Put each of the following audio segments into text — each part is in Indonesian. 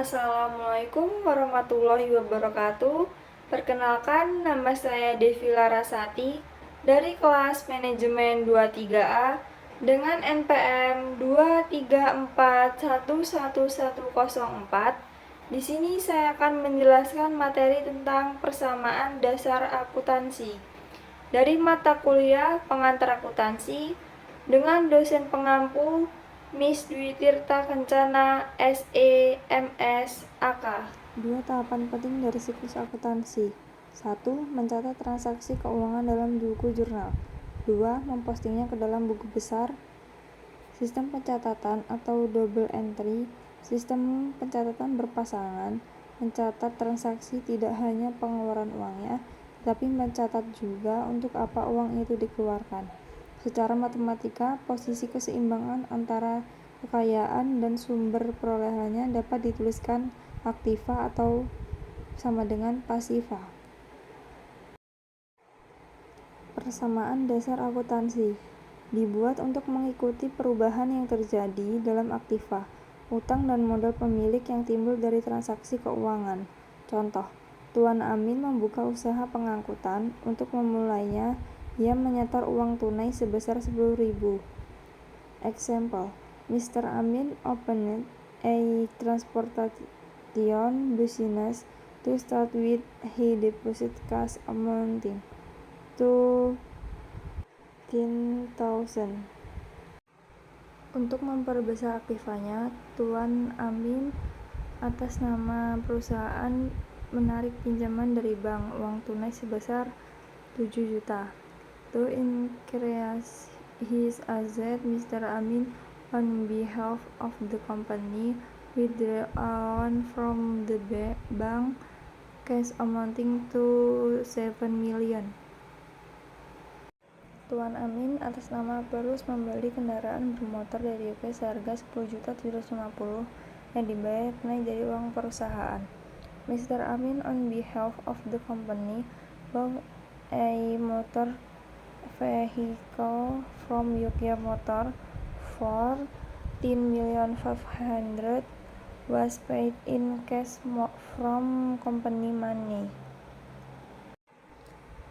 Assalamualaikum warahmatullahi wabarakatuh. Perkenalkan, nama saya Devi Larasati dari kelas manajemen 23A dengan NPM 234111104. Di sini saya akan menjelaskan materi tentang persamaan dasar akuntansi dari mata kuliah pengantar akuntansi dengan dosen pengampu Miss Dwi Tirta Kencana, SE, MS, AK. Dua tahapan penting dari siklus akuntansi. 1. Mencatat transaksi keuangan dalam buku jurnal. 2. Mempostingnya ke dalam buku besar. Sistem pencatatan atau double entry. Sistem pencatatan berpasangan mencatat transaksi tidak hanya pengeluaran uangnya, tetapi mencatat juga untuk apa uang itu dikeluarkan. Secara matematika, posisi keseimbangan antara kekayaan dan sumber perolehannya dapat dituliskan aktiva atau sama dengan pasiva. Persamaan dasar akuntansi dibuat untuk mengikuti perubahan yang terjadi dalam aktiva, utang dan modal pemilik yang timbul dari transaksi keuangan. Contoh, Tuan Amin membuka usaha pengangkutan. Untuk memulainya, ia menyetor uang tunai sebesar 10.000. Example, Mr. Amin opened a transportation business. To start with, he deposit cash amounting to 10,000. Untuk memperbesar aktivanya, Tuan Amin atas nama perusahaan menarik pinjaman dari bank uang tunai sebesar 7 juta. To increase his asset, Mr. Amin, on behalf of the company, withdraw from the bank cash amounting to 7 million. Tuan Amin atas nama Perus membeli kendaraan bermotor dari UK seharga 10.750 yang dibayar tunai dari uang perusahaan. Mr. Amin, on behalf of the company, bought a motor vehicle from UK Motor for 10,500,000 was paid in cash from company money.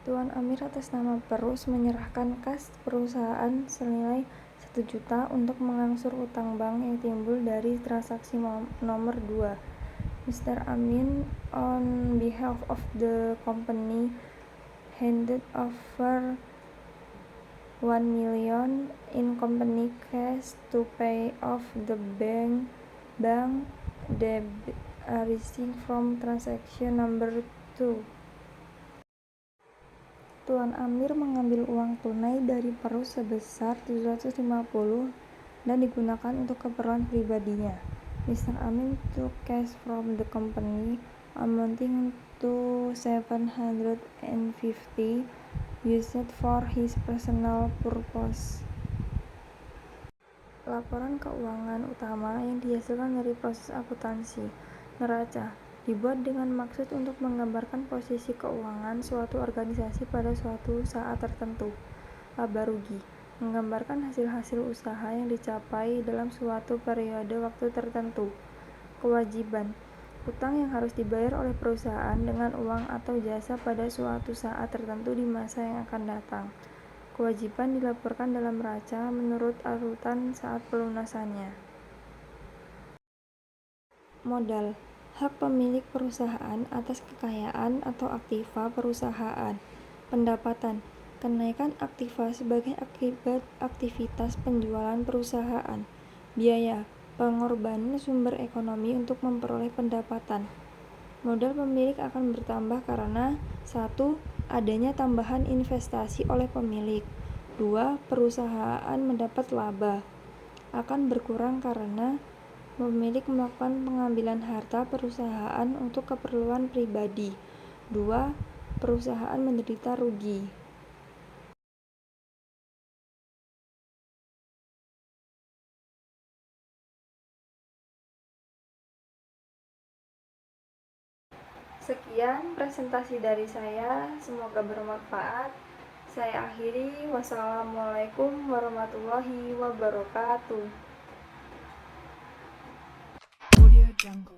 Tuan Amir atas nama Perus menyerahkan kas perusahaan senilai 1 juta untuk mengangsur utang bank yang timbul dari transaksi nomor 2. Mr. Amin, on behalf of the company, handed over 1 million in company cash to pay off the bank debt arising from transaction number 2. Tuan Amir mengambil uang tunai dari Perus sebesar 750 dan digunakan untuk keperluan pribadinya. Mr. Amin took cash from the company amounting to 750 used for his personal purpose. Laporan keuangan utama yang dihasilkan dari proses akuntansi neraca dibuat dengan maksud untuk menggambarkan posisi keuangan suatu organisasi pada suatu saat tertentu. Laba rugi menggambarkan hasil-hasil usaha yang dicapai dalam suatu periode waktu tertentu. Kewajiban utang yang harus dibayar oleh perusahaan dengan uang atau jasa pada suatu saat tertentu di masa yang akan datang. Kewajiban dilaporkan dalam neraca menurut urutan saat pelunasannya. Modal hak pemilik perusahaan atas kekayaan atau aktiva perusahaan. Pendapatan kenaikan aktiva sebagai akibat aktivitas penjualan perusahaan. Biaya pengorbanan sumber ekonomi untuk memperoleh pendapatan. Modal pemilik akan bertambah karena 1. Adanya tambahan investasi oleh pemilik. 2. Perusahaan mendapat laba. Akan berkurang karena pemilik melakukan pengambilan harta perusahaan untuk keperluan pribadi. 2. Perusahaan menderita rugi. Sekian presentasi dari saya, semoga bermanfaat. Saya akhiri. Wassalamualaikum warahmatullahi wabarakatuh. Audio Jungle.